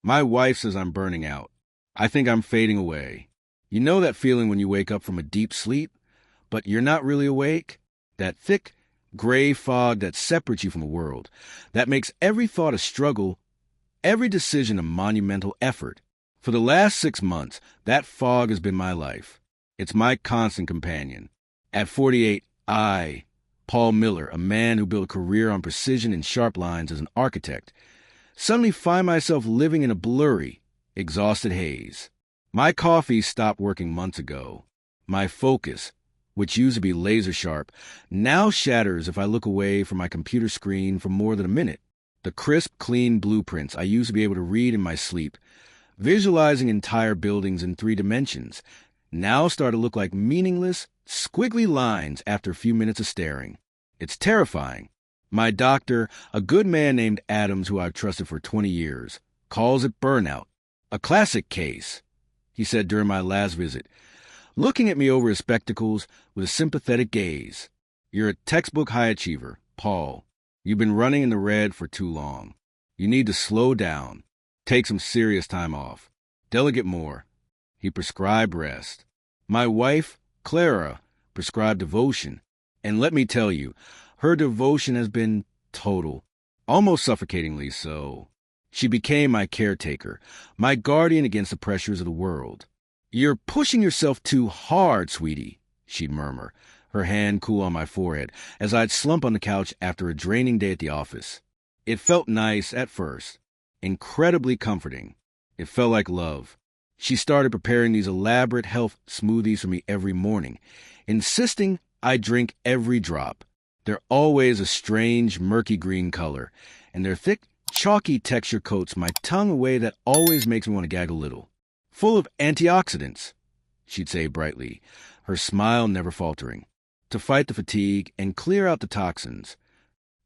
My wife says I'm burning out. I think I'm fading away. You know that feeling when you wake up from a deep sleep, but you're not really awake? That thick, gray fog that separates you from the world, that makes every thought a struggle, every decision a monumental effort. For the last 6 months, that fog has been my life. It's my constant companion. At 48, Paul Miller, a man who built a career on precision and sharp lines as an architect, suddenly find myself living in a blurry, exhausted haze. My coffee stopped working months ago. My focus, which used to be laser sharp, now shatters if I look away from my computer screen for more than a minute. The crisp, clean blueprints I used to be able to read in my sleep, visualizing entire buildings in 3 dimensions, now start to look like meaningless, squiggly lines after a few minutes of staring. It's terrifying. My doctor, a good man named Adams who I've trusted for 20 years, calls it burnout. A classic case, he said during my last visit, looking at me over his spectacles with a sympathetic gaze. You're a textbook high achiever, Paul. You've been running in the red for too long. You need to slow down. Take some serious time off. Delegate more. He prescribed rest. My wife, Clara, prescribed devotion. And let me tell you, her devotion has been total, almost suffocatingly so. She became my caretaker, my guardian against the pressures of the world. You're pushing yourself too hard, sweetie, she'd murmur, her hand cool on my forehead, as I'd slump on the couch after a draining day at the office. It felt nice at first, incredibly comforting. It felt like love. She started preparing these elaborate health smoothies for me every morning, insisting I drink every drop. They're always a strange, murky green color, and their thick, chalky texture coats my tongue a way that always makes me want to gag a little. Full of antioxidants, she'd say brightly, her smile never faltering, to fight the fatigue and clear out the toxins.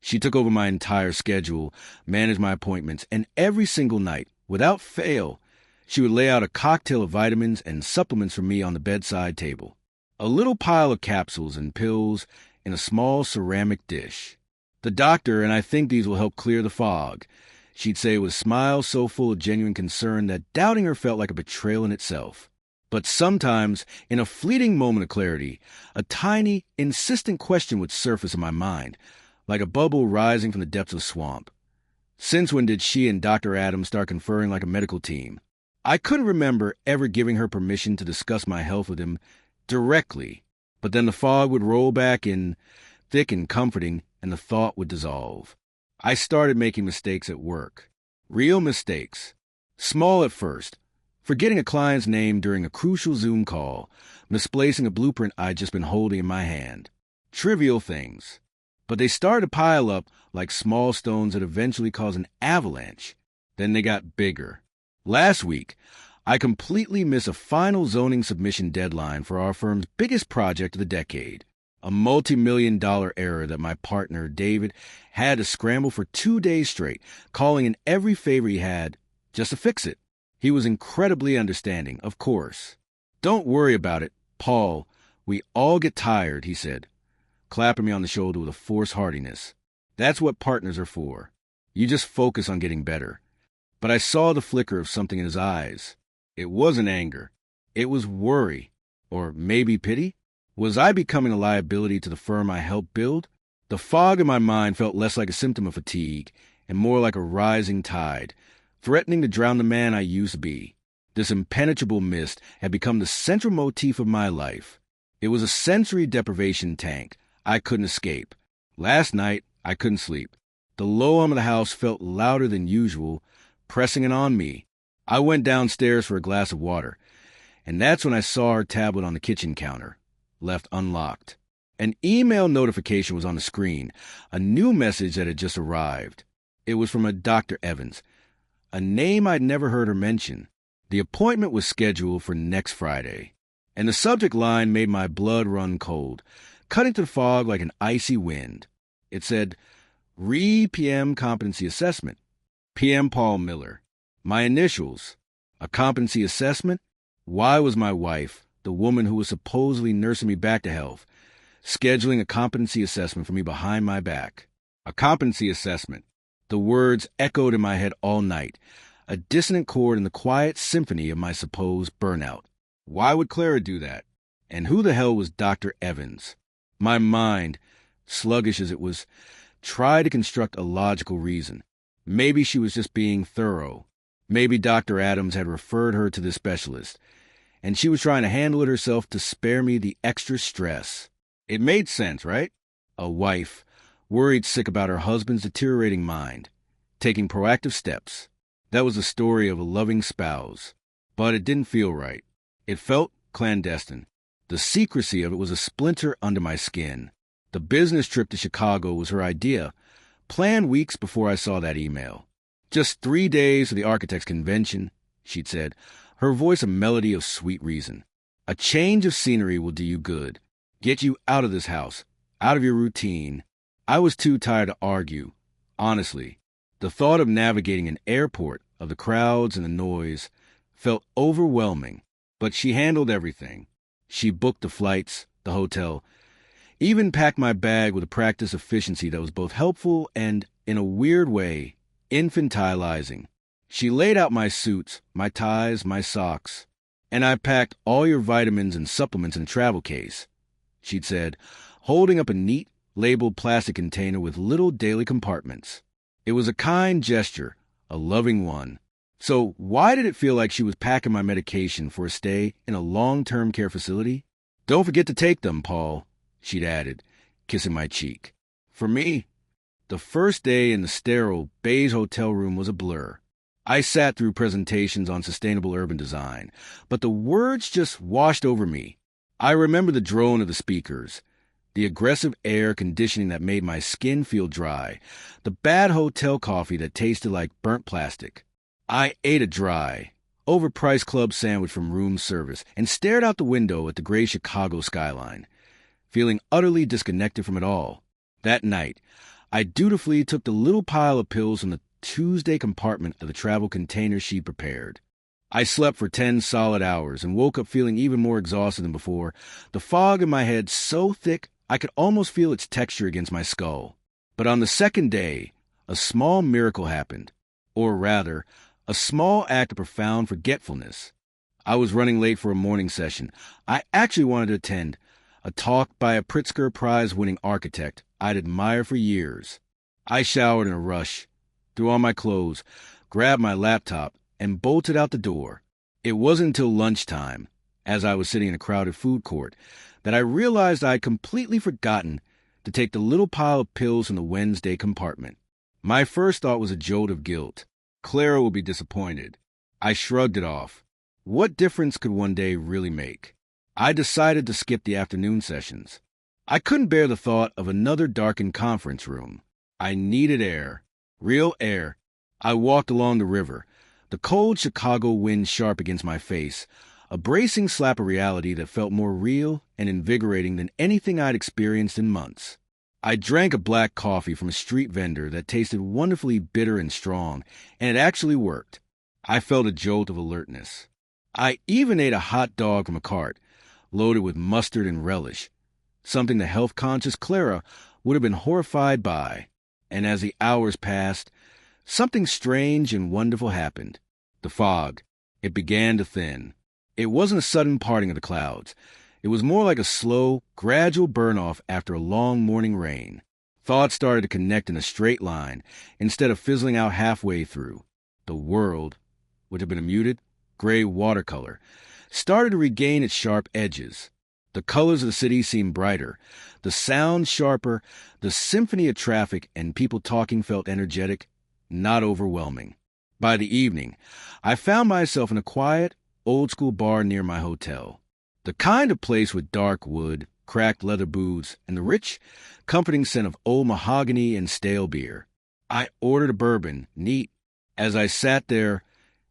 She took over my entire schedule, managed my appointments, and every single night, without fail, she would lay out a cocktail of vitamins and supplements for me on the bedside table. A little pile of capsules and pills in a small ceramic dish. The doctor, and I think these will help clear the fog, she'd say with a smile so full of genuine concern that doubting her felt like a betrayal in itself. But sometimes, in a fleeting moment of clarity, a tiny, insistent question would surface in my mind, like a bubble rising from the depths of a swamp. Since when did she and Dr. Adams start conferring like a medical team? I couldn't remember ever giving her permission to discuss my health with him directly, but then the fog would roll back in, thick and comforting, and the thought would dissolve. I started making mistakes at work. Real mistakes. Small at first. Forgetting a client's name during a crucial Zoom call, misplacing a blueprint I'd just been holding in my hand. Trivial things. But they started to pile up like small stones that eventually caused an avalanche. Then they got bigger. Last week, I completely missed a final zoning submission deadline for our firm's biggest project of the decade. A multi-million-dollar error that my partner, David, had to scramble for 2 days straight, calling in every favor he had just to fix it. He was incredibly understanding, of course. Don't worry about it, Paul. We all get tired, he said, clapping me on the shoulder with a forced heartiness. That's what partners are for. You just focus on getting better. But I saw the flicker of something in his eyes. It wasn't anger. It was worry. Or maybe pity? Was I becoming a liability to the firm I helped build? The fog in my mind felt less like a symptom of fatigue and more like a rising tide, threatening to drown the man I used to be. This impenetrable mist had become the central motif of my life. It was a sensory deprivation tank I couldn't escape. Last night, I couldn't sleep. The low hum of the house felt louder than usual, pressing it on me. I went downstairs for a glass of water, and that's when I saw her tablet on the kitchen counter, left unlocked. An email notification was on the screen, a new message that had just arrived. It was from a Dr. Evans, a name I'd never heard her mention. The appointment was scheduled for next Friday, and the subject line made my blood run cold, cutting through the fog like an icy wind. It said, PM Competency Assessment, PM Paul Miller. My initials, a competency assessment? Why was my wife, the woman who was supposedly nursing me back to health, scheduling a competency assessment for me behind my back? A competency assessment. The words echoed in my head all night. a dissonant chord in the quiet symphony of my supposed burnout. Why would Clara do that? And who the hell was Dr. Evans? My mind, sluggish as it was, tried to construct a logical reason. Maybe she was just being thorough. Maybe Dr. Adams had referred her to the specialist, and she was trying to handle it herself to spare me the extra stress. It made sense, right? A wife, worried sick about her husband's deteriorating mind, taking proactive steps. That was the story of a loving spouse. But it didn't feel right. It felt clandestine. The secrecy of it was a splinter under my skin. The business trip to Chicago was her idea, planned weeks before I saw that email. Just 3 days for the architects' convention, she'd said, her voice a melody of sweet reason. A change of scenery will do you good. Get you out of this house, out of your routine. I was too tired to argue. Honestly, the thought of navigating an airport, of the crowds and the noise, felt overwhelming. But she handled everything. She booked the flights, the hotel, even packed my bag with a practice efficiency that was both helpful and, in a weird way, infantilizing. She laid out my suits, my ties, my socks, and I packed all your vitamins and supplements in a travel case, she'd said, holding up a neat, labeled plastic container with little daily compartments. It was a kind gesture, a loving one. So why did it feel like she was packing my medication for a stay in a long-term care facility? Don't forget to take them, Paul, she'd added, kissing my cheek. For me, the first day in the sterile, beige hotel room was a blur. I sat through presentations on sustainable urban design, but the words just washed over me. I remember the drone of the speakers, the aggressive air conditioning that made my skin feel dry, the bad hotel coffee that tasted like burnt plastic. I ate a dry, overpriced club sandwich from room service and stared out the window at the gray Chicago skyline, feeling utterly disconnected from it all. That night, I dutifully took the little pile of pills from the Tuesday compartment of the travel container she'd prepared. I slept for 10 solid hours and woke up feeling even more exhausted than before, the fog in my head so thick I could almost feel its texture against my skull. But on the second day, a small miracle happened, or rather, a small act of profound forgetfulness. I was running late for a morning session I actually wanted to attend, a talk by a Pritzker Prize-winning architect I'd admired for years. I showered in a rush, threw on my clothes, grabbed my laptop, and bolted out the door. It wasn't until lunchtime, as I was sitting in a crowded food court, that I realized I had completely forgotten to take the little pile of pills from the Wednesday compartment. My first thought was a jolt of guilt. Clara will be disappointed. I shrugged it off. What difference could one day really make? I decided to skip the afternoon sessions. I couldn't bear the thought of another darkened conference room. I needed air. Real air. I walked along the river, the cold Chicago wind sharp against my face, a bracing slap of reality that felt more real and invigorating than anything I'd experienced in months. I drank a black coffee from a street vendor that tasted wonderfully bitter and strong, and it actually worked. I felt a jolt of alertness. I even ate a hot dog from a cart, loaded with mustard and relish, something the health-conscious Clara would have been horrified by. And as the hours passed, something strange and wonderful happened. The fog. It began to thin. It wasn't a sudden parting of the clouds. It was more like a slow, gradual burn-off after a long morning rain. Thoughts started to connect in a straight line instead of fizzling out halfway through. The world, which had been a muted, gray watercolor, started to regain its sharp edges. The colors of the city seemed brighter, the sound sharper, the symphony of traffic and people talking felt energetic, not overwhelming. By the evening, I found myself in a quiet, old-school bar near my hotel. The kind of place with dark wood, cracked leather booths, and the rich, comforting scent of old mahogany and stale beer. I ordered a bourbon, neat. As I sat there,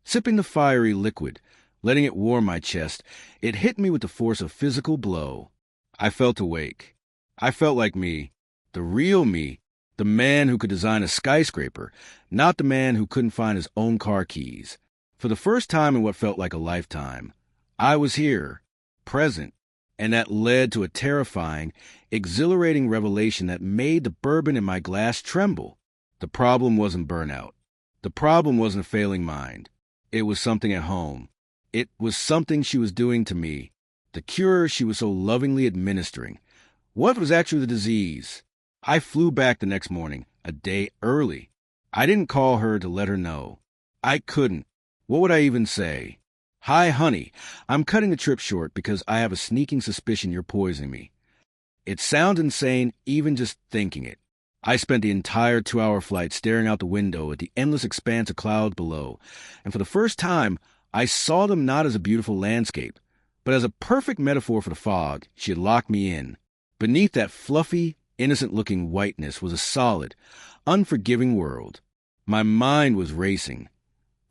sipping the fiery liquid, letting it warm my chest, it hit me with the force of physical blow. I felt awake. I felt like me, the real me, the man who could design a skyscraper, not the man who couldn't find his own car keys. For the first time in what felt like a lifetime, I was here, present, and that led to a terrifying, exhilarating revelation that made the bourbon in my glass tremble. The problem wasn't burnout. The problem wasn't a failing mind. It was something at home. It was something she was doing to me. The cure she was so lovingly administering. What was actually the disease? I flew back the next morning, a day early. I didn't call her to let her know. I couldn't. What would I even say? Hi, honey. I'm cutting the trip short because I have a sneaking suspicion you're poisoning me. It sounds insane even just thinking it. I spent the entire 2-hour flight staring out the window at the endless expanse of clouds below, and for the first time, I saw them not as a beautiful landscape, but as a perfect metaphor for the fog she had locked me in. Beneath that fluffy, innocent-looking whiteness was a solid, unforgiving world. My mind was racing,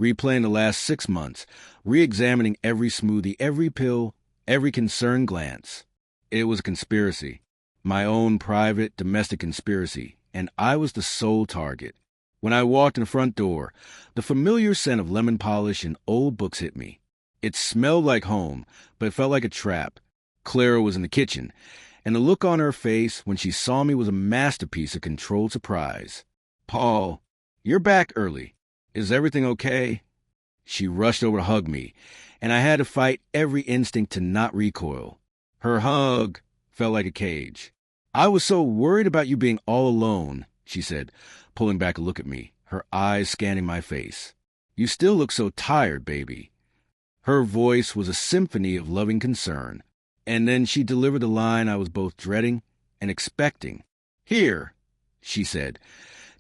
replaying the last 6 months, re-examining every smoothie, every pill, every concerned glance. It was a conspiracy, my own private, domestic conspiracy, and I was the sole target. When I walked in the front door, the familiar scent of lemon polish and old books hit me. It smelled like home, but it felt like a trap. Clara was in the kitchen, and the look on her face when she saw me was a masterpiece of controlled surprise. "Paul, you're back early. Is everything okay?" She rushed over to hug me, and I had to fight every instinct to not recoil. Her hug felt like a cage. "I was so worried about you being all alone," she said, pulling back a look at me, her eyes scanning my face. "You still look so tired, baby." Her voice was a symphony of loving concern, and then she delivered the line I was both dreading and expecting. "Here," she said,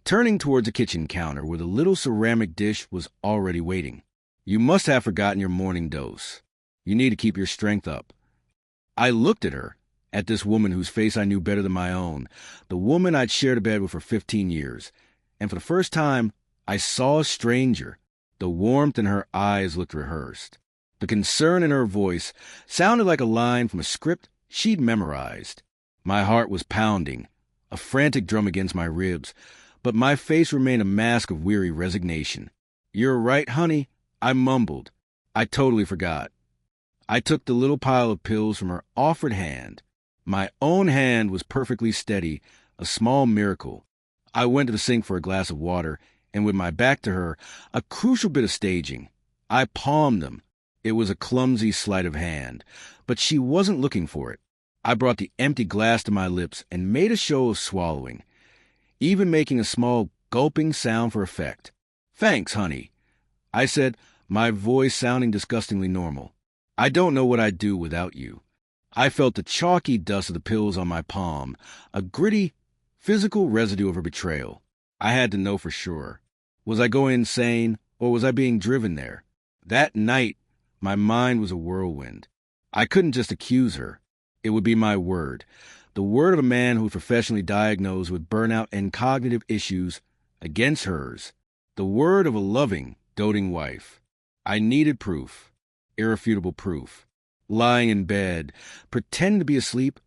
turning towards the kitchen counter where the little ceramic dish was already waiting. "You must have forgotten your morning dose. You need to keep your strength up." I looked at her, at this woman whose face I knew better than my own, the woman I'd shared a bed with for 15 years, and for the first time, I saw a stranger. The warmth in her eyes looked rehearsed. The concern in her voice sounded like a line from a script she'd memorized. My heart was pounding, a frantic drum against my ribs, but my face remained a mask of weary resignation. "You're right, honey," I mumbled. "I totally forgot." I took the little pile of pills from her offered hand. My own hand was perfectly steady, a small miracle. I went to the sink for a glass of water, and with my back to her, a crucial bit of staging. I palmed them. It was a clumsy sleight of hand, but she wasn't looking for it. I brought the empty glass to my lips and made a show of swallowing, even making a small gulping sound for effect. "Thanks, honey," I said, my voice sounding disgustingly normal. "I don't know what I'd do without you." I felt the chalky dust of the pills on my palm, a gritty, physical residue of her betrayal. I had to know for sure. Was I going insane, or was I being driven there? That night, my mind was a whirlwind. I couldn't just accuse her. It would be my word, the word of a man who was professionally diagnosed with burnout and cognitive issues, against hers, the word of a loving, doting wife. I needed proof, irrefutable proof. Lying in bed, pretending to be asleep,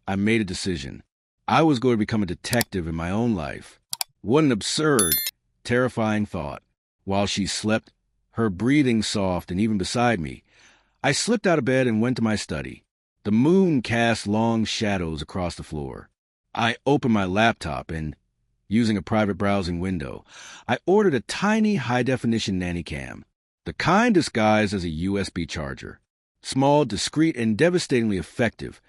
I made a decision. I was going to become a detective in my own life. What an absurd, terrifying thought. While she slept, her breathing soft and even beside me, I slipped out of bed and went to my study. The moon cast long shadows across the floor. I opened my laptop and, using a private browsing window, I ordered a tiny high-definition nanny cam, the kind disguised as a USB charger. Small, discreet, and devastatingly effective.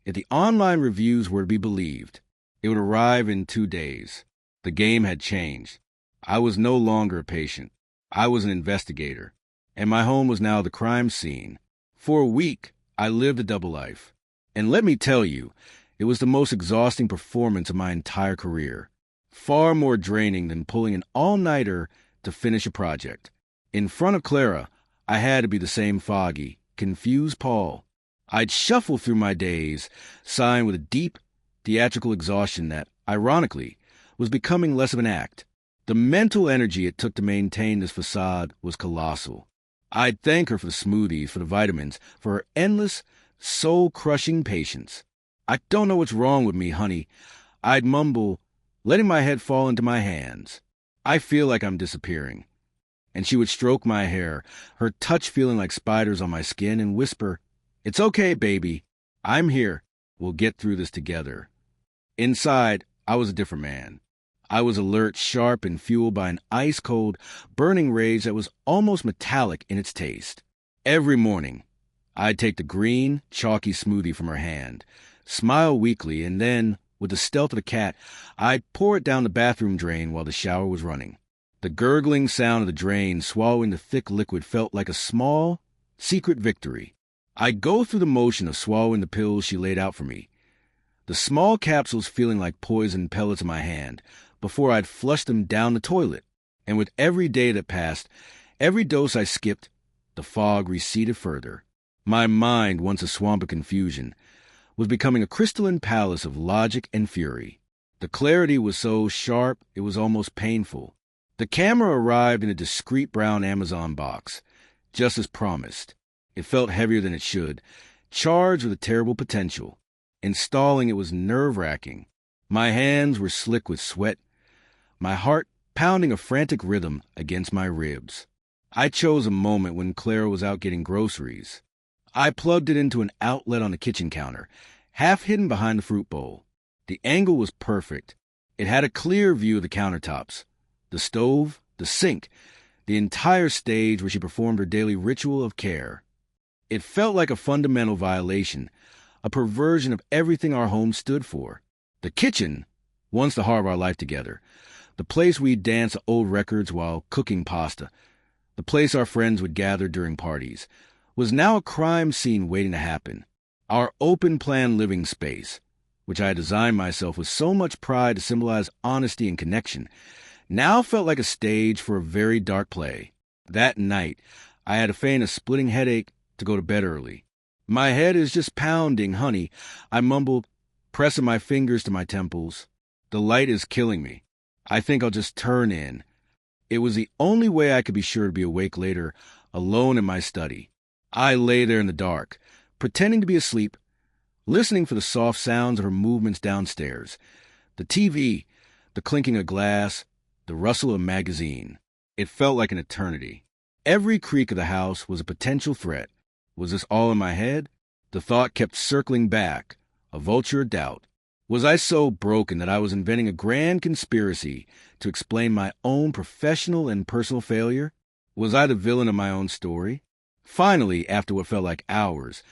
If the online reviews were to be believed, it would arrive in 2 days. The game had changed. I was no longer a patient. I was an investigator, and my home was now the crime scene. For a week, I lived a double life. And let me tell you, it was the most exhausting performance of my entire career. Far more draining than pulling an all-nighter to finish a project. In front of Clara, I had to be the same foggy, confused Paul. I'd shuffle through my days, sighing with a deep, theatrical exhaustion that, ironically, was becoming less of an act. The mental energy it took to maintain this facade was colossal. I'd thank her for the smoothies, for the vitamins, for her endless, soul-crushing patience. "I don't know what's wrong with me, honey," I'd mumble, letting my head fall into my hands. "I feel like I'm disappearing." And she would stroke my hair, her touch feeling like spiders on my skin, and whisper, "It's okay, baby. I'm here. We'll get through this together." Inside, I was a different man. I was alert, sharp, and fueled by an ice-cold, burning rage that was almost metallic in its taste. Every morning, I'd take the green, chalky smoothie from her hand, smile weakly, and then, with the stealth of a cat, I'd pour it down the bathroom drain while the shower was running. The gurgling sound of the drain swallowing the thick liquid felt like a small, secret victory. I'd go through the motion of swallowing the pills she laid out for me, the small capsules feeling like poison pellets in my hand, before I'd flush them down the toilet. And with every day that passed, every dose I skipped, the fog receded further. My mind, once a swamp of confusion, was becoming a crystalline palace of logic and fury. The clarity was so sharp it was almost painful. The camera arrived in a discreet brown Amazon box, just as promised. It felt heavier than it should, charged with a terrible potential. Installing it was nerve-wracking. My hands were slick with sweat, my heart pounding a frantic rhythm against my ribs. I chose a moment when Clara was out getting groceries. I plugged it into an outlet on the kitchen counter, half hidden behind the fruit bowl. The angle was perfect. It had a clear view of the countertops, the stove, the sink, the entire stage where she performed her daily ritual of care. It felt like a fundamental violation, a perversion of everything our home stood for. The kitchen, once the heart of our life together, the place we'd dance to old records while cooking pasta, the place our friends would gather during parties, was now a crime scene waiting to happen. Our open-plan living space, which I had designed myself with so much pride to symbolize honesty and connection, now felt like a stage for a very dark play. That night, I had to feign a splitting headache to go to bed early. "My head is just pounding, honey," I mumbled, pressing my fingers to my temples. "The light is killing me. I think I'll just turn in." It was the only way I could be sure to be awake later, alone in my study. I lay there in the dark, pretending to be asleep, listening for the soft sounds of her movements downstairs, the TV, the clinking of glass, the rustle of a magazine. It felt like an eternity. Every creak of the house was a potential threat. Was this all in my head? The thought kept circling back, a vulture of doubt. Was I so broken that I was inventing a grand conspiracy to explain my own professional and personal failure? Was I the villain of my own story? Finally, after what felt like hours,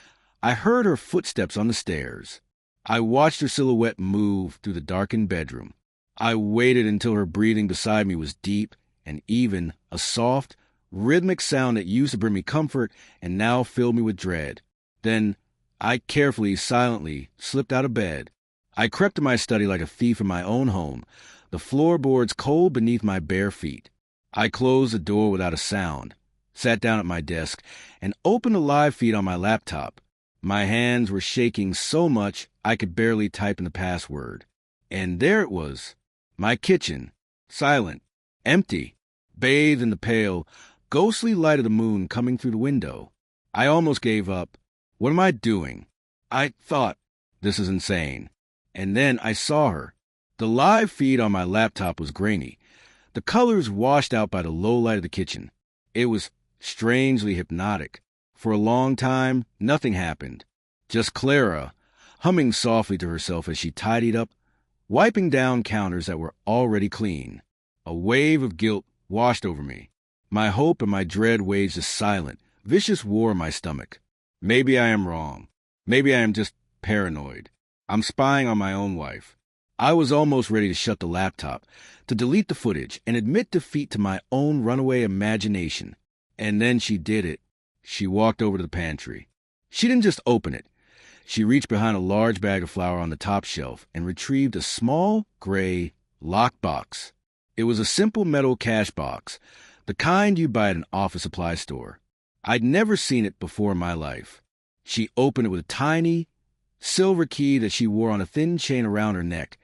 I heard her footsteps on the stairs. I watched her silhouette move through the darkened bedroom. I waited until her breathing beside me was deep and even, a soft, rhythmic sound that used to bring me comfort and now filled me with dread. Then I carefully, silently slipped out of bed. I crept to my study like a thief in my own home, the floorboards cold beneath my bare feet. I closed the door without a sound, sat down at my desk, and opened a live feed on my laptop. My hands were shaking so much I could barely type in the password. And there it was, my kitchen, silent, empty, bathed in the pale, ghostly light of the moon coming through the window. I almost gave up. What am I doing? I thought, this is insane. And then I saw her. The live feed on my laptop was grainy, the colors washed out by the low light of the kitchen. It was strangely hypnotic. For a long time, nothing happened. Just Clara, humming softly to herself as she tidied up, wiping down counters that were already clean. A wave of guilt washed over me. My hope and my dread waged a silent, vicious war in my stomach. Maybe I am wrong. Maybe I am just paranoid. I'm spying on my own wife. I was almost ready to shut the laptop, to delete the footage, and admit defeat to my own runaway imagination. And then she did it. She walked over to the pantry. She didn't just open it. She reached behind a large bag of flour on the top shelf and retrieved a small, gray, locked box. It was a simple metal cash box, the kind you buy at an office supply store. I'd never seen it before in my life. She opened it with a tiny, silver key that she wore on a thin chain around her neck,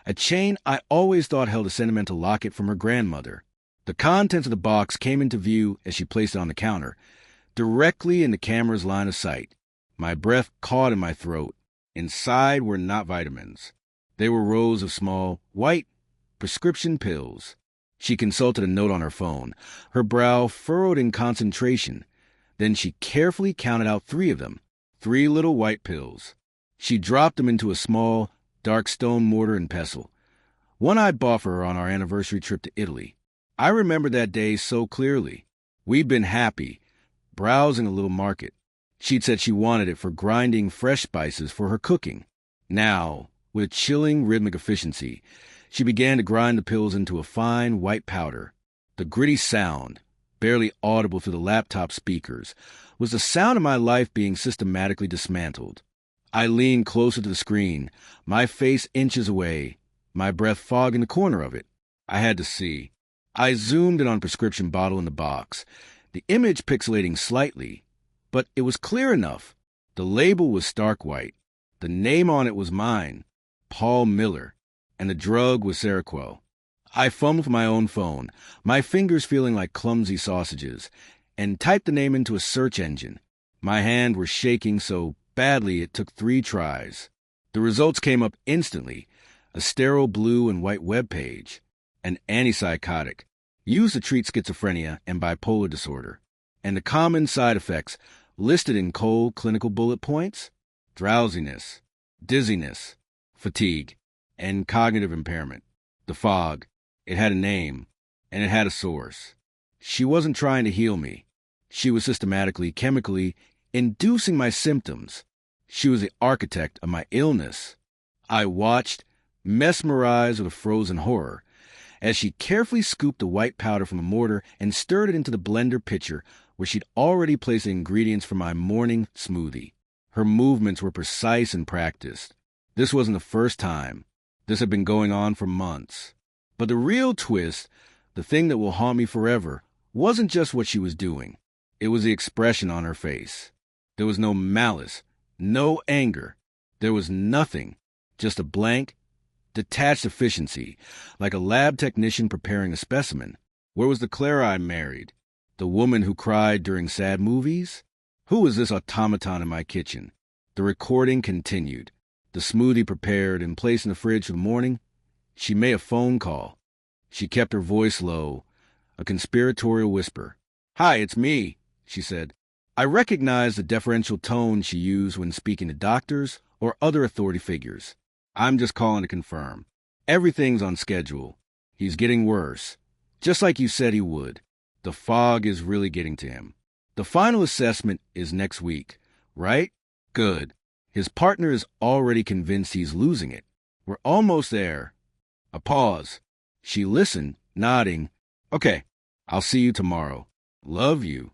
a chain I always thought held a sentimental locket from her grandmother. The contents of the box came into view as she placed it on the counter, directly in the camera's line of sight. My breath caught in my throat. Inside were not vitamins. They were rows of small, white, prescription pills. She consulted a note on her phone, her brow furrowed in concentration. Then she carefully counted out 3 of them, 3 little white pills. She dropped them into a small, dark stone mortar and pestle. One I bought for her on our anniversary trip to Italy. I remember that day so clearly. We'd been happy, browsing a little market. She'd said she wanted it for grinding fresh spices for her cooking. Now, with chilling rhythmic efficiency, she began to grind the pills into a fine white powder. The gritty sound, barely audible through the laptop speakers, was the sound of my life being systematically dismantled. I leaned closer to the screen, my face inches away, my breath fogging the corner of it. I had to see. I zoomed in on a prescription bottle in the box, the image pixelating slightly, but it was clear enough. The label was stark white. The name on it was mine, Paul Miller, and the drug was Seroquel. I fumbled for my own phone, my fingers feeling like clumsy sausages, and typed the name into a search engine. My hand was shaking so badly it took 3 tries. The results came up instantly, a sterile blue and white web page, an antipsychotic, used to treat schizophrenia and bipolar disorder, and the common side effects listed in cold clinical bullet points: drowsiness, dizziness, fatigue, and cognitive impairment. The fog. It had a name, and it had a source. She wasn't trying to heal me. She was systematically, chemically inducing my symptoms. She was the architect of my illness. I watched, mesmerized with a frozen horror, as she carefully scooped the white powder from a mortar and stirred it into the blender pitcher where she'd already placed the ingredients for my morning smoothie. Her movements were precise and practiced. This wasn't the first time. This had been going on for months. But the real twist, the thing that will haunt me forever, wasn't just what she was doing. It was the expression on her face. There was no malice, no anger. There was nothing, just a blank, detached efficiency, like a lab technician preparing a specimen. Where was the Clara I married? The woman who cried during sad movies? Who was this automaton in my kitchen? The recording continued. The smoothie prepared and placed in the fridge for the morning. She made a phone call. She kept her voice low, a conspiratorial whisper. "Hi, it's me," she said. I recognized the deferential tone she used when speaking to doctors or other authority figures. "I'm just calling to confirm. Everything's on schedule. He's getting worse, just like you said he would. The fog is really getting to him. The final assessment is next week, right? Good. His partner is already convinced he's losing it. We're almost there." A pause. She listened, nodding. "Okay, I'll see you tomorrow. Love you."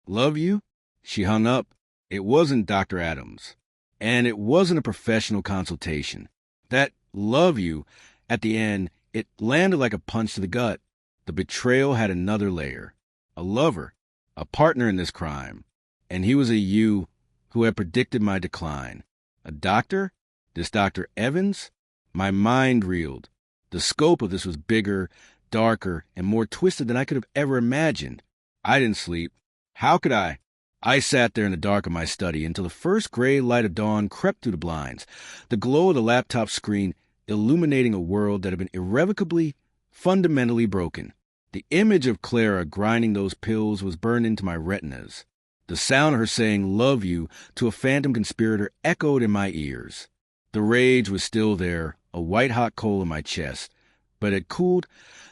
"Love you?" She hung up. It wasn't Dr. Adams. And it wasn't a professional consultation. That "love you" at the end, it landed like a punch to the gut. The betrayal had another layer. A lover, a partner in this crime. And he was a you who had predicted my decline. A doctor? This Dr. Evans? My mind reeled. The scope of this was bigger, darker, and more twisted than I could have ever imagined. I didn't sleep. How could I? I sat there in the dark of my study until the first gray light of dawn crept through the blinds, the glow of the laptop screen illuminating a world that had been irrevocably, fundamentally broken. The image of Clara grinding those pills was burned into my retinas. The sound of her saying "love you" to a phantom conspirator echoed in my ears. The rage was still there, a white-hot coal in my chest, but it cooled,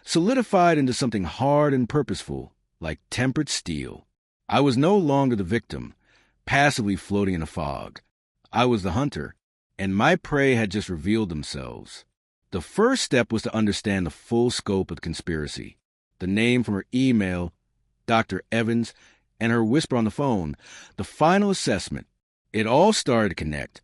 solidified into something hard and purposeful, like tempered steel. I was no longer the victim, passively floating in a fog. I was the hunter, and my prey had just revealed themselves. The first step was to understand the full scope of the conspiracy. The name from her email, Dr. Evans, and her whisper on the phone, the final assessment. It all started to connect,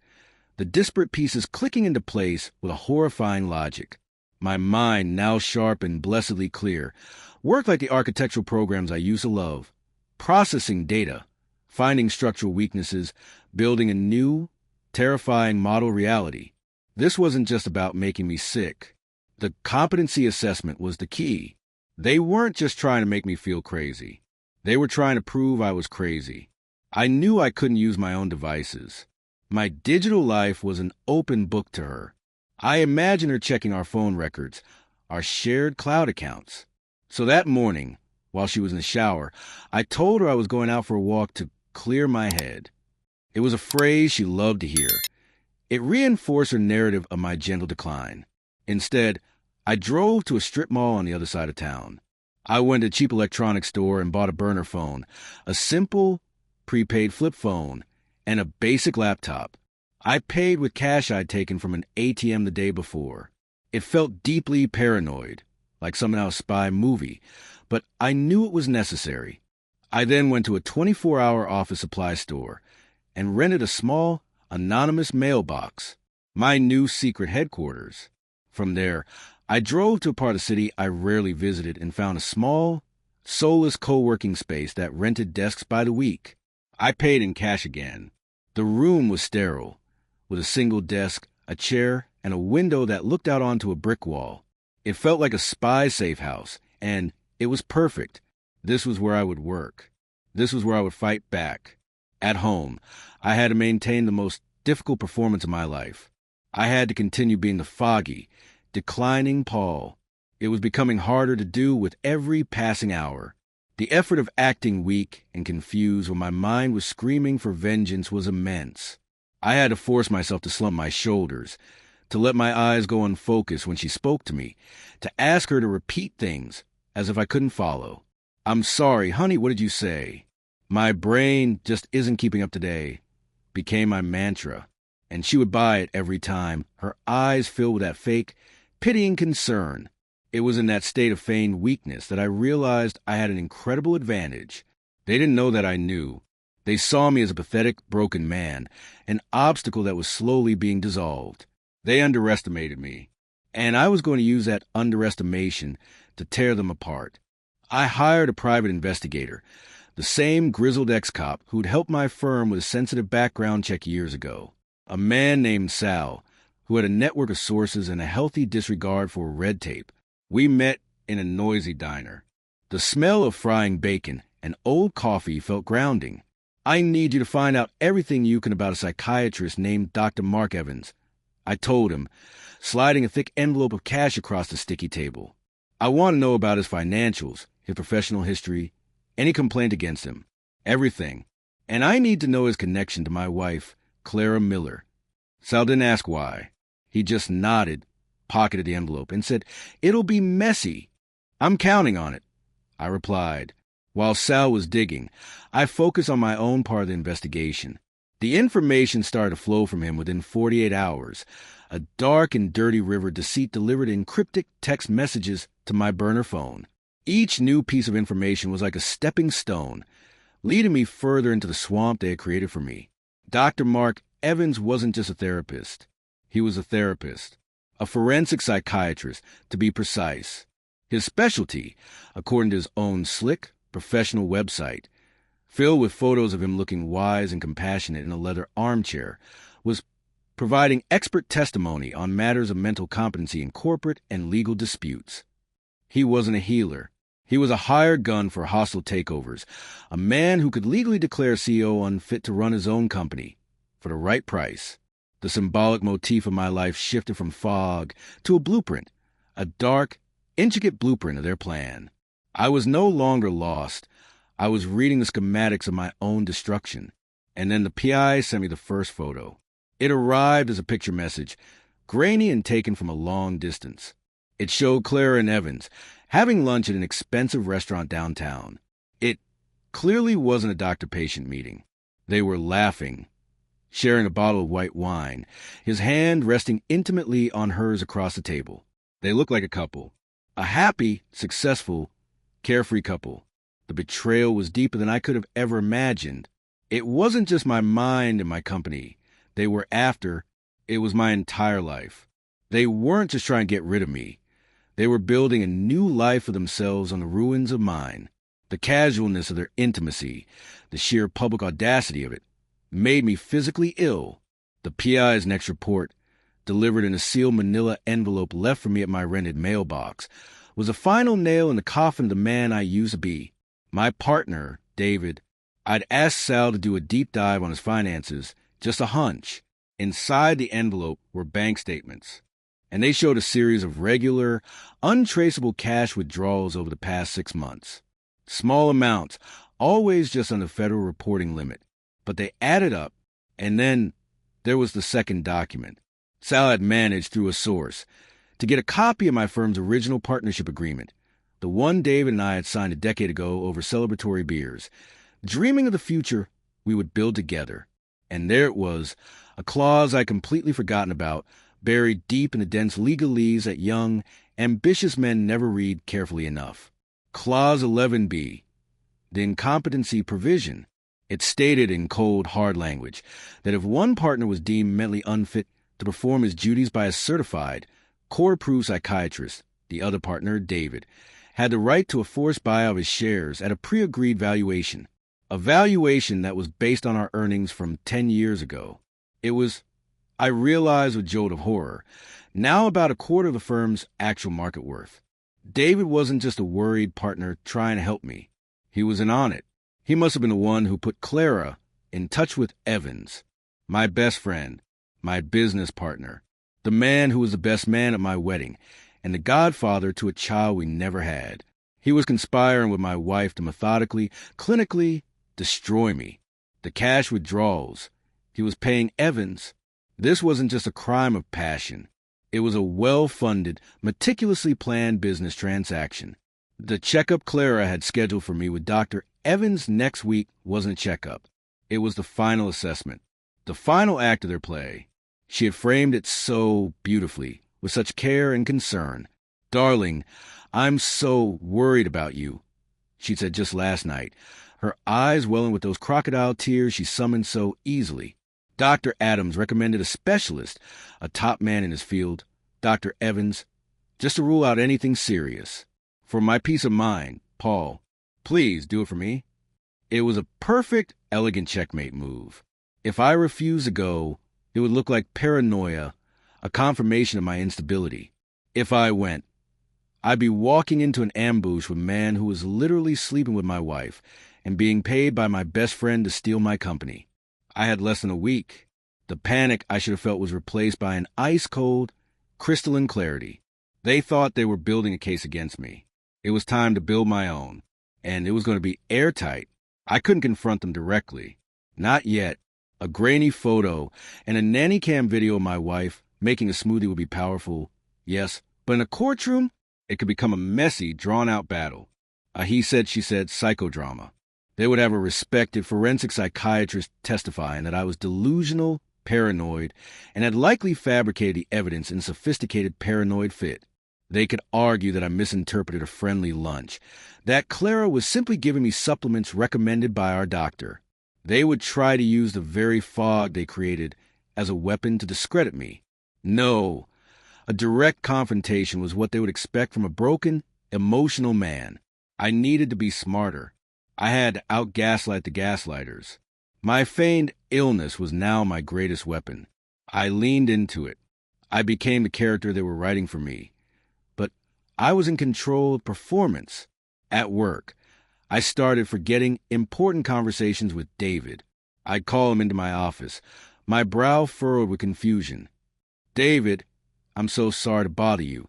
the disparate pieces clicking into place with a horrifying logic. My mind, now sharp and blessedly clear, worked like the architectural programs I used to love, processing data, finding structural weaknesses, building a new, terrifying model reality. This wasn't just about making me sick. The competency assessment was the key. They weren't just trying to make me feel crazy. They were trying to prove I was crazy. I knew I couldn't use my own devices. My digital life was an open book to her. I imagined her checking our phone records, our shared cloud accounts. So that morning, while she was in the shower, I told her I was going out for a walk to clear my head. It was a phrase she loved to hear. It reinforced her narrative of my gentle decline. Instead, I drove to a strip mall on the other side of town. I went to a cheap electronics store and bought a burner phone, a simple prepaid flip phone, and a basic laptop. I paid with cash I'd taken from an ATM the day before. It felt deeply paranoid, like something out of a spy movie, but I knew it was necessary. I then went to a 24-hour office supply store and rented a small, anonymous mailbox, my new secret headquarters. From there, I drove to a part of the city I rarely visited and found a small, soulless co-working space that rented desks by the week. I paid in cash again. The room was sterile, with a single desk, a chair, and a window that looked out onto a brick wall. It felt like a spy safe house, and it was perfect. This was where I would work. This was where I would fight back. At home, I had to maintain the most difficult performance of my life. I had to continue being the foggy, declining Paul. It was becoming harder to do with every passing hour. The effort of acting weak and confused when my mind was screaming for vengeance was immense. I had to force myself to slump my shoulders, to let my eyes go unfocused when she spoke to me, to ask her to repeat things as if I couldn't follow. "I'm sorry, honey, what did you say?" "My brain just isn't keeping up today," became my mantra, and she would buy it every time, her eyes filled with that fake, pitying concern. It was in that state of feigned weakness that I realized I had an incredible advantage. They didn't know that I knew. They saw me as a pathetic, broken man, an obstacle that was slowly being dissolved. They underestimated me, and I was going to use that underestimation to tear them apart. I hired a private investigator, the same grizzled ex-cop who'd helped my firm with a sensitive background check years ago. A man named Sal, who had a network of sources and a healthy disregard for red tape. We met in a noisy diner. The smell of frying bacon and old coffee felt grounding. "I need you to find out everything you can about a psychiatrist named Dr. Mark Evans," I told him, sliding a thick envelope of cash across the sticky table. "I want to know about his financials, his professional history, any complaint against him, everything. And I need to know his connection to my wife, Clara Miller." Sal didn't ask why. He just nodded, pocketed the envelope, and said, "It'll be messy." "I'm counting on it," I replied. While Sal was digging, I focused on my own part of the investigation. The information started to flow from him within 48 hours. A dark and dirty river of deceit delivered in cryptic text messages to my burner phone. Each new piece of information was like a stepping stone, leading me further into the swamp they had created for me. Dr. Mark Evans wasn't just a therapist. He was a therapist. A forensic psychiatrist, to be precise. His specialty, according to his own slick, professional website, filled with photos of him looking wise and compassionate in a leather armchair, was providing expert testimony on matters of mental competency in corporate and legal disputes. He wasn't a healer. He was a hired gun for hostile takeovers, a man who could legally declare a CEO unfit to run his own company for the right price. The symbolic motif of my life shifted from fog to a blueprint, a dark, intricate blueprint of their plan. I was no longer lost. I was reading the schematics of my own destruction. And then the PI sent me the first photo. It arrived as a picture message, grainy and taken from a long distance. It showed Clara and Evans having lunch at an expensive restaurant downtown. It clearly wasn't a doctor-patient meeting. They were laughing, sharing a bottle of white wine, his hand resting intimately on hers across the table. They looked like a couple. A happy, successful, carefree couple. The betrayal was deeper than I could have ever imagined. It wasn't just my mind and my company they were after. It was my entire life. They weren't just trying to get rid of me. They were building a new life for themselves on the ruins of mine. The casualness of their intimacy, the sheer public audacity of it, made me physically ill. The PI's next report, delivered in a sealed manila envelope left for me at my rented mailbox, was a final nail in the coffin of the man I used to be. My partner, David. I'd asked Sal to do a deep dive on his finances, just a hunch. Inside the envelope were bank statements, and they showed a series of regular, untraceable cash withdrawals over the past 6 months. Small amounts, always just on the federal reporting limit, but they added up, and then there was the second document. Sal had managed, through a source, to get a copy of my firm's original partnership agreement, the one David and I had signed a decade ago over celebratory beers, dreaming of the future we would build together. And there it was, a clause I'd completely forgotten about, buried deep in the dense legalese that young, ambitious men never read carefully enough. Clause 11B, the incompetency provision. It stated in cold, hard language that if one partner was deemed mentally unfit to perform his duties by a certified, court-approved psychiatrist, the other partner, David, had the right to a forced buyout of his shares at a pre-agreed valuation, a valuation that was based on our earnings from 10 years ago. It was, I realized with jolt of horror, now about a quarter of the firm's actual market worth. David wasn't just a worried partner trying to help me. He was in on it. He must have been the one who put Clara in touch with Evans, my best friend, my business partner, the man who was the best man at my wedding, and the godfather to a child we never had. He was conspiring with my wife to methodically, clinically destroy me. The cash withdrawals. He was paying Evans. This wasn't just a crime of passion. It was a well-funded, meticulously planned business transaction. The checkup Clara had scheduled for me with Dr. Evans next week wasn't a checkup. It was the final assessment, the final act of their play. She had framed it so beautifully, with such care and concern. "Darling, I'm so worried about you," she said just last night, her eyes welling with those crocodile tears she summoned so easily. Dr. Adams recommended a specialist, a top man in his field, Dr. Evans, just to rule out anything serious. For my peace of mind, Paul, please do it for me. It was a perfect, elegant checkmate move. If I refused to go, it would look like paranoia, a confirmation of my instability. If I went, I'd be walking into an ambush with a man who was literally sleeping with my wife and being paid by my best friend to steal my company. I had less than a week. The panic I should have felt was replaced by an ice-cold, crystalline clarity. They thought they were building a case against me. It was time to build my own, and it was going to be airtight. I couldn't confront them directly. Not yet. A grainy photo and a nanny cam video of my wife making a smoothie would be powerful, yes, but in a courtroom, it could become a messy, drawn-out battle. A he said, she said psychodrama. They would have a respected forensic psychiatrist testifying that I was delusional, paranoid, and had likely fabricated the evidence in a sophisticated paranoid fit. They could argue that I misinterpreted a friendly lunch, that Clara was simply giving me supplements recommended by our doctor. They would try to use the very fog they created as a weapon to discredit me. No, a direct confrontation was what they would expect from a broken, emotional man. I needed to be smarter. I had to out-gaslight the gaslighters. My feigned illness was now my greatest weapon. I leaned into it. I became the character they were writing for me. But I was in control of performance. At work, I started forgetting important conversations with David. I'd call him into my office, my brow furrowed with confusion. "David, I'm so sorry to bother you."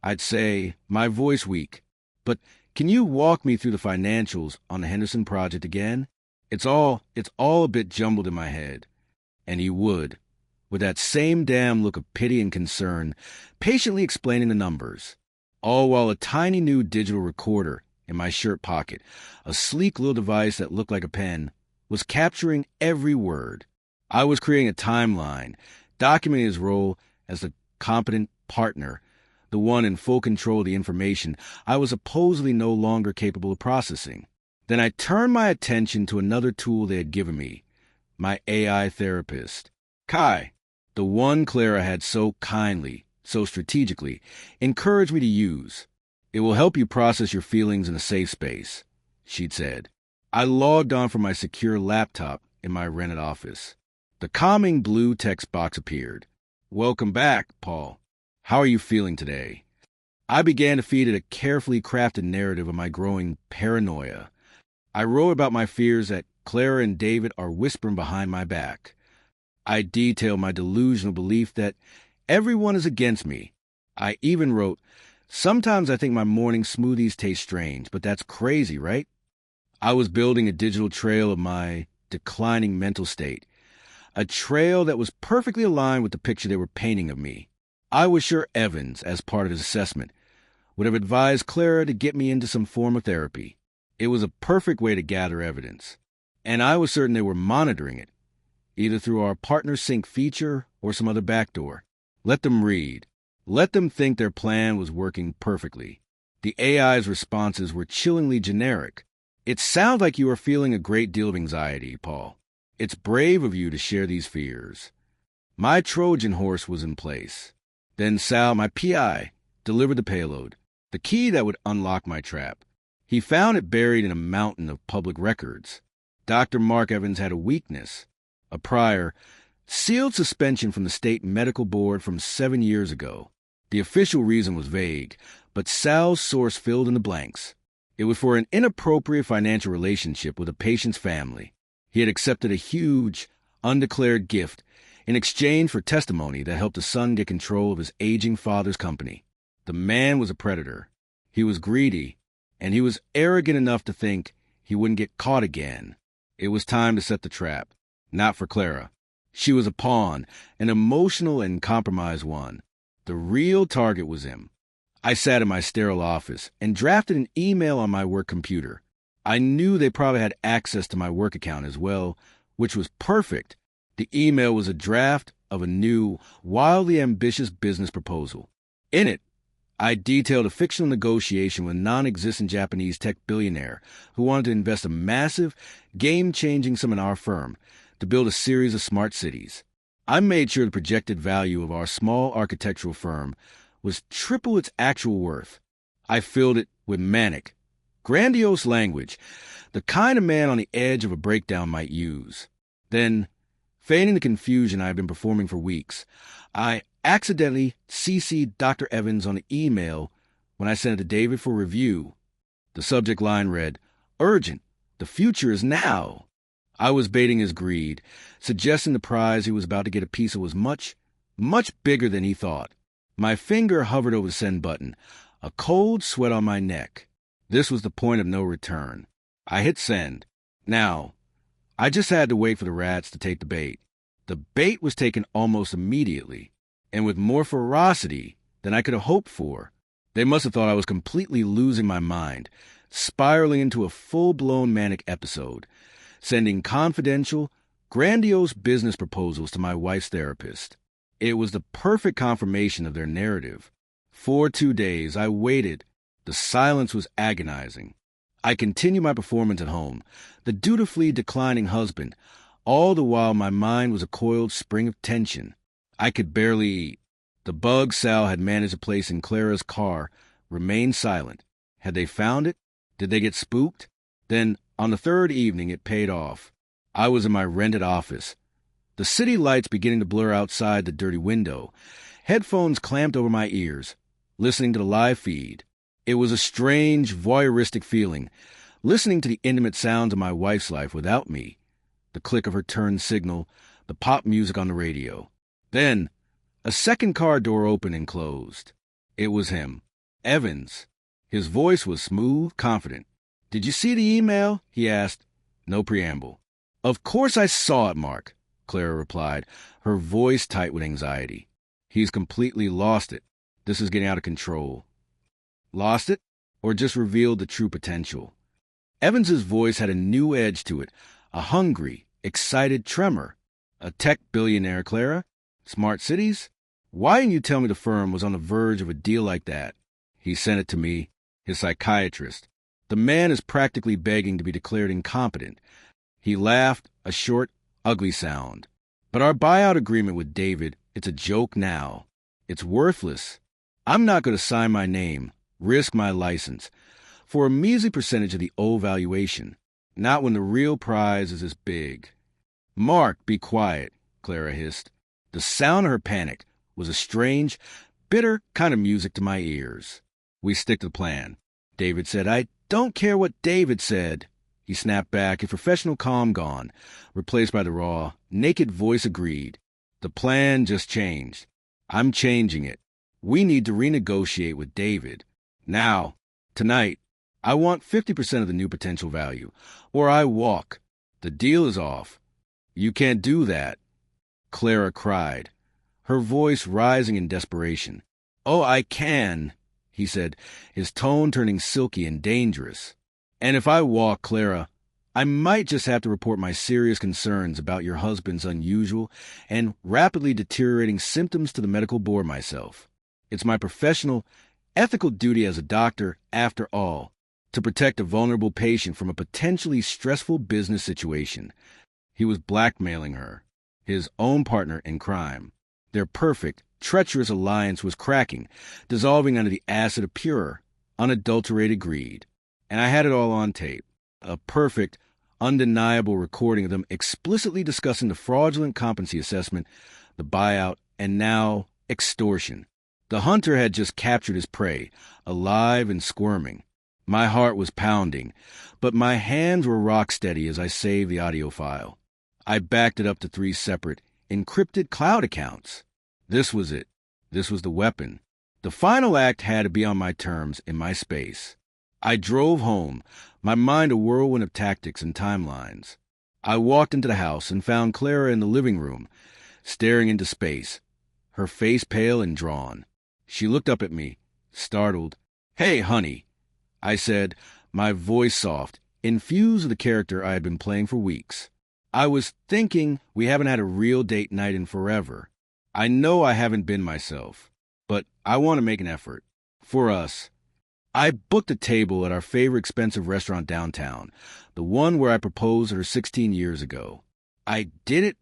I'd say, my voice weak, "But can you walk me through the financials on the Henderson project again? It's all a bit jumbled in my head." And he would, with that same damn look of pity and concern, patiently explaining the numbers, all while a tiny new digital recorder in my shirt pocket, a sleek little device that looked like a pen, was capturing every word. I was creating a timeline, documenting his role as the competent partner, the one in full control of the information I was supposedly no longer capable of processing. Then I turned my attention to another tool they had given me, my AI therapist. Kai, the one Clara had so kindly, so strategically, encouraged me to use. "It will help you process your feelings in a safe space," she'd said. I logged on from my secure laptop in my rented office. The calming blue text box appeared. "Welcome back, Paul. How are you feeling today?" I began to feed it a carefully crafted narrative of my growing paranoia. I wrote about my fears that Clara and David are whispering behind my back. I detailed my delusional belief that everyone is against me. I even wrote, "Sometimes I think my morning smoothies taste strange, but that's crazy, right?" I was building a digital trail of my declining mental state, a trail that was perfectly aligned with the picture they were painting of me. I was sure Evans, as part of his assessment, would have advised Clara to get me into some form of therapy. It was a perfect way to gather evidence, and I was certain they were monitoring it, either through our partner sync feature or some other backdoor. Let them read. Let them think their plan was working perfectly. The AI's responses were chillingly generic. It sounds like you are feeling a great deal of anxiety, Paul. It's brave of you to share these fears. My Trojan horse was in place. Then Sal, my PI, delivered the payload, the key that would unlock my trap. He found it buried in a mountain of public records. Dr. Mark Evans had a weakness, a prior, sealed suspension from the state medical board from 7 years ago. The official reason was vague, but Sal's source filled in the blanks. It was for an inappropriate financial relationship with a patient's family. He had accepted a huge, undeclared gift in exchange for testimony that helped the son get control of his aging father's company. The man was a predator. He was greedy, and he was arrogant enough to think he wouldn't get caught again. It was time to set the trap. Not for Clara. She was a pawn, an emotional and compromised one. The real target was him. I sat in my sterile office and drafted an email on my work computer. I knew they probably had access to my work account as well, which was perfect. The email was a draft of a new, wildly ambitious business proposal. In it, I detailed a fictional negotiation with a non-existent Japanese tech billionaire who wanted to invest a massive, game-changing sum in our firm to build a series of smart cities. I made sure the projected value of our small architectural firm was triple its actual worth. I filled it with manic, grandiose language, the kind a man on the edge of a breakdown might use. Then, feigning the confusion I had been performing for weeks, I accidentally CC'd Dr. Evans on the email when I sent it to David for review. The subject line read, "Urgent, the future is now." I was baiting his greed, suggesting the prize he was about to get a piece of was much, much bigger than he thought. My finger hovered over the send button, a cold sweat on my neck. This was the point of no return. I hit send. Now, I just had to wait for the rats to take the bait. The bait was taken almost immediately, and with more ferocity than I could have hoped for. They must have thought I was completely losing my mind, spiraling into a full-blown manic episode, sending confidential, grandiose business proposals to my wife's therapist. It was the perfect confirmation of their narrative. For 2 days, I waited. The silence was agonizing. I continued my performance at home, the dutifully declining husband, all the while my mind was a coiled spring of tension. I could barely eat. The bug Sal had managed to place in Clara's car remained silent. Had they found it? Did they get spooked? Then, on the third evening, it paid off. I was in my rented office, the city lights beginning to blur outside the dirty window, headphones clamped over my ears, listening to the live feed. It was a strange, voyeuristic feeling, listening to the intimate sounds of my wife's life without me, the click of her turn signal, the pop music on the radio. Then, a second car door opened and closed. It was him, Evans. His voice was smooth, confident. "Did you see the email?" he asked. No preamble. "Of course I saw it, Mark," Clara replied, her voice tight with anxiety. "He's completely lost it. This is getting out of control." Lost it? Or just revealed the true potential? Evans's voice had a new edge to it, a hungry, excited tremor. "A tech billionaire, Clara? Smart cities? Why didn't you tell me the firm was on the verge of a deal like that?" He sent it to me, his psychiatrist. The man is practically begging to be declared incompetent. He laughed, a short, ugly sound. "But our buyout agreement with David, it's a joke now. It's worthless. I'm not going to sign my name, risk my license, for a measly percentage of the old valuation, not when the real prize is this big." "Mark, be quiet," Clara hissed. The sound of her panic was a strange, bitter kind of music to my ears. "We stick to the plan," David said. "I don't care what David said." He snapped back, his professional calm gone, replaced by the raw, naked voice agreed. "The plan just changed. I'm changing it. We need to renegotiate with David. Now, tonight, I want 50% of the new potential value, or I walk. The deal is off." "You can't do that," Clara cried. her voice rising in desperation. "Oh, I can," he said, his tone turning silky and dangerous. "And if I walk, Clara, I might just have to report my serious concerns about your husband's unusual and rapidly deteriorating symptoms to the medical board myself. It's my professional, ethical duty as a doctor, after all, to protect a vulnerable patient from a potentially stressful business situation." He was blackmailing her, his own partner in crime. Their perfect, treacherous alliance was cracking, dissolving under the acid of pure, unadulterated greed. And I had it all on tape. A perfect, undeniable recording of them explicitly discussing the fraudulent competency assessment, the buyout, and now extortion. The hunter had just captured his prey, alive and squirming. My heart was pounding, but my hands were rock steady as I saved the audio file. I backed it up to 3 separate, encrypted cloud accounts. This was it. This was the weapon. The final act had to be on my terms, in my space. I drove home, my mind a whirlwind of tactics and timelines. I walked into the house and found Clara in the living room, staring into space, her face pale and drawn. She looked up at me, startled. "Hey, honey," I said, my voice soft, infused with the character I had been playing for weeks. "I was thinking we haven't had a real date night in forever. I know I haven't been myself, but I want to make an effort. For us. I booked a table at our favorite expensive restaurant downtown, the one where I proposed her 16 years ago. I did it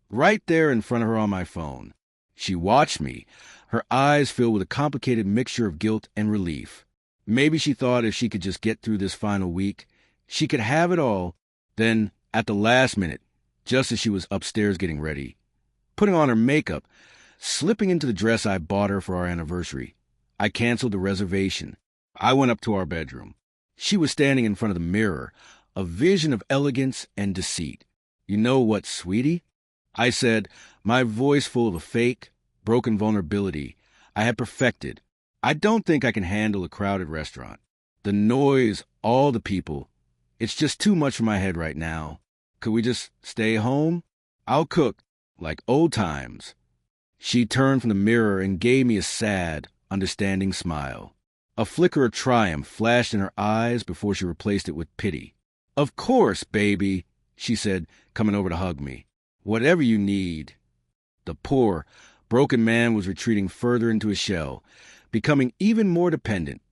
right there in front of her on my phone. She watched me, her eyes filled with a complicated mixture of guilt and relief. Maybe she thought if she could just get through this final week, she could have it all. Then, at the last minute, just as she was upstairs getting ready, putting on her makeup, slipping into the dress I bought her for our anniversary, I canceled the reservation. I went up to our bedroom. She was standing in front of the mirror, a vision of elegance and deceit. "You know what, sweetie?" I said, my voice full of a fake, broken vulnerability I had perfected. "I don't think I can handle a crowded restaurant. The noise, all the people. It's just too much for my head right now. Could we just stay home? I'll cook, like old times." She turned from the mirror and gave me a sad, understanding smile. A flicker of triumph flashed in her eyes before she replaced it with pity. "Of course, baby," she said, coming over to hug me. "Whatever you need." The poor, broken man was retreating further into his shell, becoming even more dependent,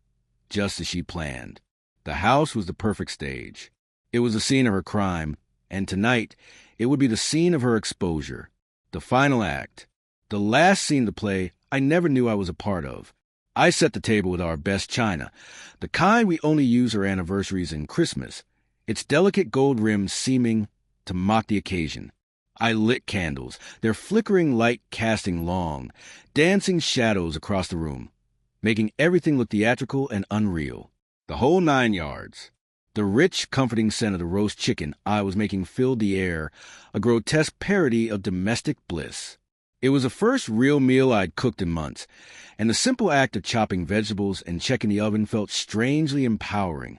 just as she planned. The house was the perfect stage. It was the scene of her crime, and tonight it would be the scene of her exposure. The final act. The last scene to play I never knew I was a part of. I set the table with our best china, the kind we only use for anniversaries and Christmas, its delicate gold rims seeming to mock the occasion. I lit candles, their flickering light casting long, dancing shadows across the room, making everything look theatrical and unreal. The whole 9 yards. The rich, comforting scent of the roast chicken I was making filled the air, a grotesque parody of domestic bliss. It was the first real meal I'd cooked in months, and the simple act of chopping vegetables and checking the oven felt strangely empowering,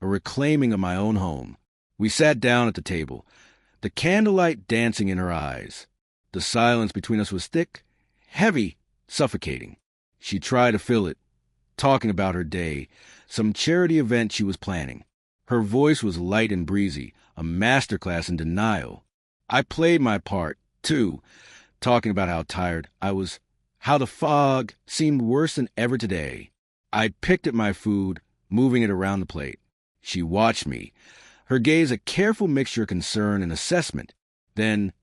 a reclaiming of my own home. We sat down at the table, the candlelight dancing in her eyes. The silence between us was thick, heavy, suffocating. She tried to fill it, talking about her day, some charity event she was planning. Her voice was light and breezy, a masterclass in denial. I played my part, too, talking about how tired I was, how the fog seemed worse than ever today. I picked at my food, moving it around the plate. She watched me, her gaze a careful mixture of concern and assessment. Then,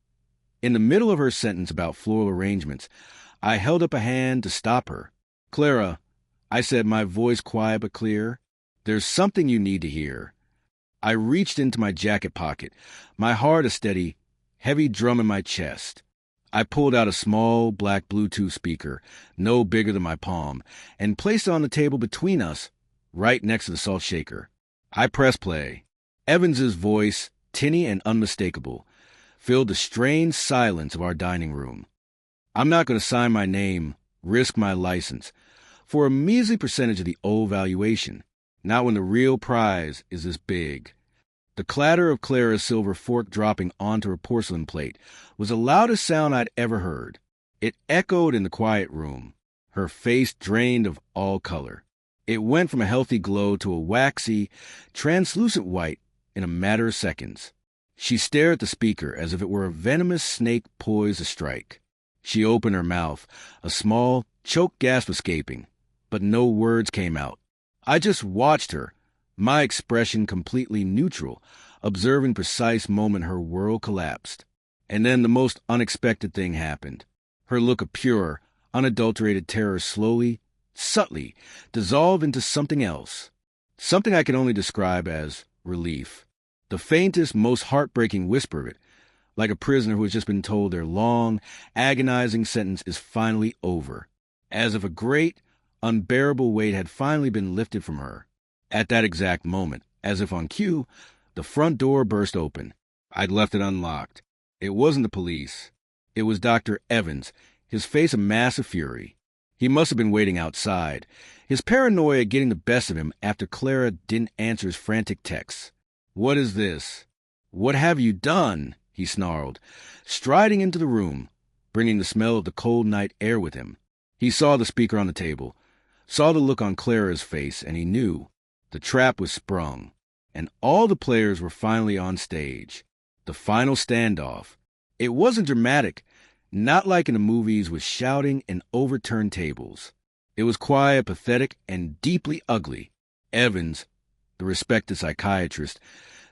in the middle of her sentence about floral arrangements, I held up a hand to stop her. "Clara," I said, my voice quiet but clear, "there's something you need to hear." I reached into my jacket pocket, my heart a steady, heavy drum in my chest. I pulled out a small black Bluetooth speaker, no bigger than my palm, and placed it on the table between us, right next to the salt shaker. I pressed play. Evans's voice, tinny and unmistakable, filled the strange silence of our dining room. "I'm not going to sign my name, risk my license, for a measly percentage of the old valuation, not when the real prize is this big." The clatter of Clara's silver fork dropping onto her porcelain plate was the loudest sound I'd ever heard. It echoed in the quiet room, her face drained of all color. It went from a healthy glow to a waxy, translucent white in a matter of seconds. She stared at the speaker as if it were a venomous snake poised to strike. She opened her mouth, a small, choked gasp escaping, but no words came out. I just watched her, my expression completely neutral, observing precise moment her world collapsed. And then the most unexpected thing happened. Her look of pure, unadulterated terror slowly, subtly, dissolved into something else. Something I can only describe as relief. The faintest, most heartbreaking whisper of it, like a prisoner who has just been told their long, agonizing sentence is finally over. As if a great, unbearable weight had finally been lifted from her. At that exact moment, as if on cue, the front door burst open. I'd left it unlocked. It wasn't the police. It was Dr. Evans, his face a mass of fury. He must have been waiting outside, his paranoia getting the best of him after Clara didn't answer his frantic texts. "What is this? What have you done?" he snarled, striding into the room, bringing the smell of the cold night air with him. He saw the speaker on the table, saw the look on Clara's face, and he knew. The trap was sprung, and all the players were finally on stage. The final standoff. It wasn't dramatic, not like in the movies with shouting and overturned tables. It was quiet, pathetic, and deeply ugly. Evans, the respected psychiatrist,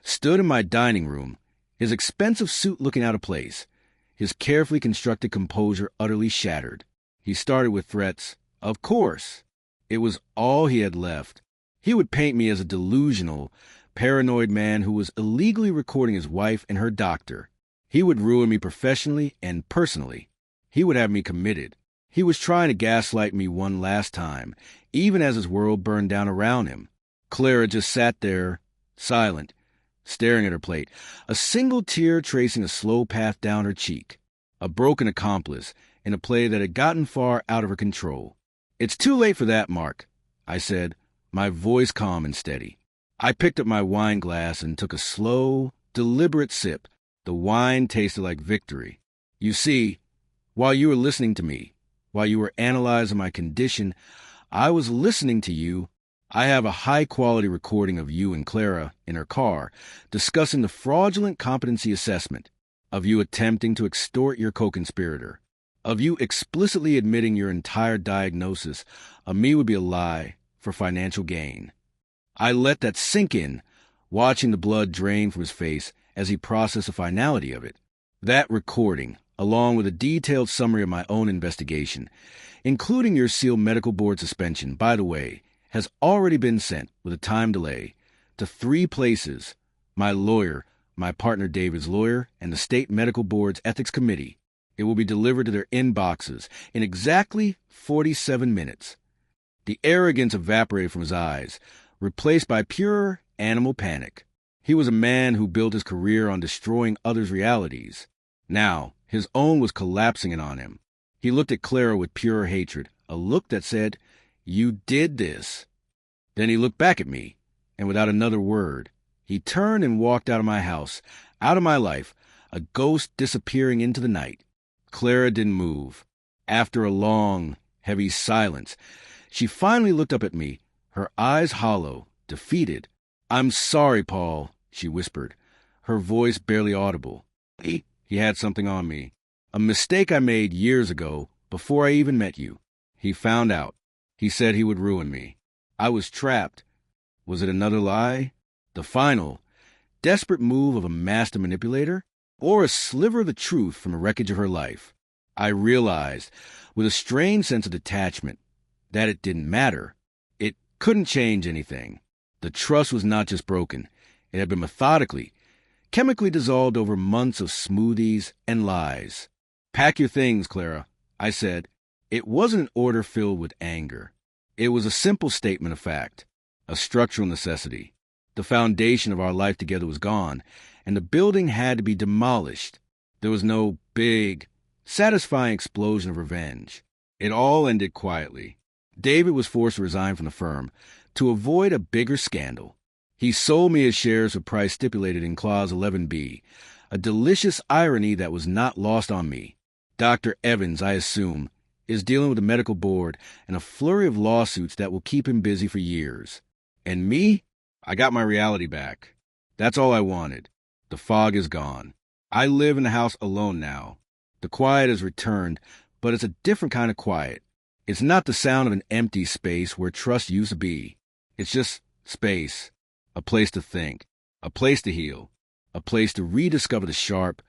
stood in my dining room, his expensive suit looking out of place, his carefully constructed composure utterly shattered. He started with threats. Of course. It was all he had left. He would paint me as a delusional, paranoid man who was illegally recording his wife and her doctor. He would ruin me professionally and personally. He would have me committed. He was trying to gaslight me one last time, even as his world burned down around him. Clara just sat there, silent, staring at her plate, a single tear tracing a slow path down her cheek. A broken accomplice in a play that had gotten far out of her control. "It's too late for that, Mark," I said, my voice calm and steady. I picked up my wine glass and took a slow, deliberate sip. The wine tasted like victory. "You see, while you were listening to me, while you were analyzing my condition, I was listening to you. I have a high-quality recording of you and Clara in her car discussing the fraudulent competency assessment, of you attempting to extort your co-conspirator, of you explicitly admitting your entire diagnosis of me would be a lie for financial gain." I let that sink in, watching the blood drain from his face as he processed the finality of it. That recording, along with a detailed summary of my own investigation, including your sealed medical board suspension, by the way, has already been sent, with a time delay, to 3 places: my lawyer, my partner David's lawyer, and the State Medical Board's Ethics Committee. It will be delivered to their inboxes in exactly 47 minutes. The arrogance evaporated from his eyes, replaced by pure animal panic. He was a man who built his career on destroying others' realities. Now, his own was collapsing in on him. He looked at Clara with pure hatred, a look that said, "You did this." Then he looked back at me, and without another word, he turned and walked out of my house, out of my life, a ghost disappearing into the night. Clara didn't move. After a long, heavy silence, she finally looked up at me, her eyes hollow, defeated. "I'm sorry, Paul," she whispered, her voice barely audible. He had something on me. A mistake I made years ago, before I even met you. He found out. He said he would ruin me. I was trapped. Was it another lie? The final, desperate move of a master manipulator? Or a sliver of the truth from the wreckage of her life? I realized, with a strange sense of detachment, that it didn't matter. It couldn't change anything. The trust was not just broken. It had been methodically, chemically dissolved over months of smoothies and lies. "Pack your things, Clara," I said. It wasn't an order filled with anger. It was a simple statement of fact, a structural necessity. The foundation of our life together was gone, and the building had to be demolished. There was no big, satisfying explosion of revenge. It all ended quietly. David was forced to resign from the firm to avoid a bigger scandal. He sold me his shares for a price stipulated in Clause 11B, a delicious irony that was not lost on me. Dr. Evans, I assume, is dealing with the medical board and a flurry of lawsuits that will keep him busy for years. And me? I got my reality back. That's all I wanted. The fog is gone. I live in the house alone now. The quiet has returned, but it's a different kind of quiet. It's not the sound of an empty space where trust used to be. It's just space, a place to think, a place to heal, a place to rediscover the sharp,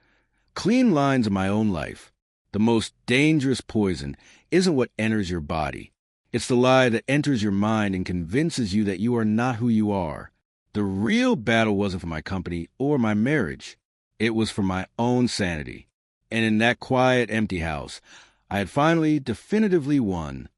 clean lines of my own life. The most dangerous poison isn't what enters your body. It's the lie that enters your mind and convinces you that you are not who you are. The real battle wasn't for my company or my marriage. It was for my own sanity. And in that quiet, empty house, I had finally definitively won.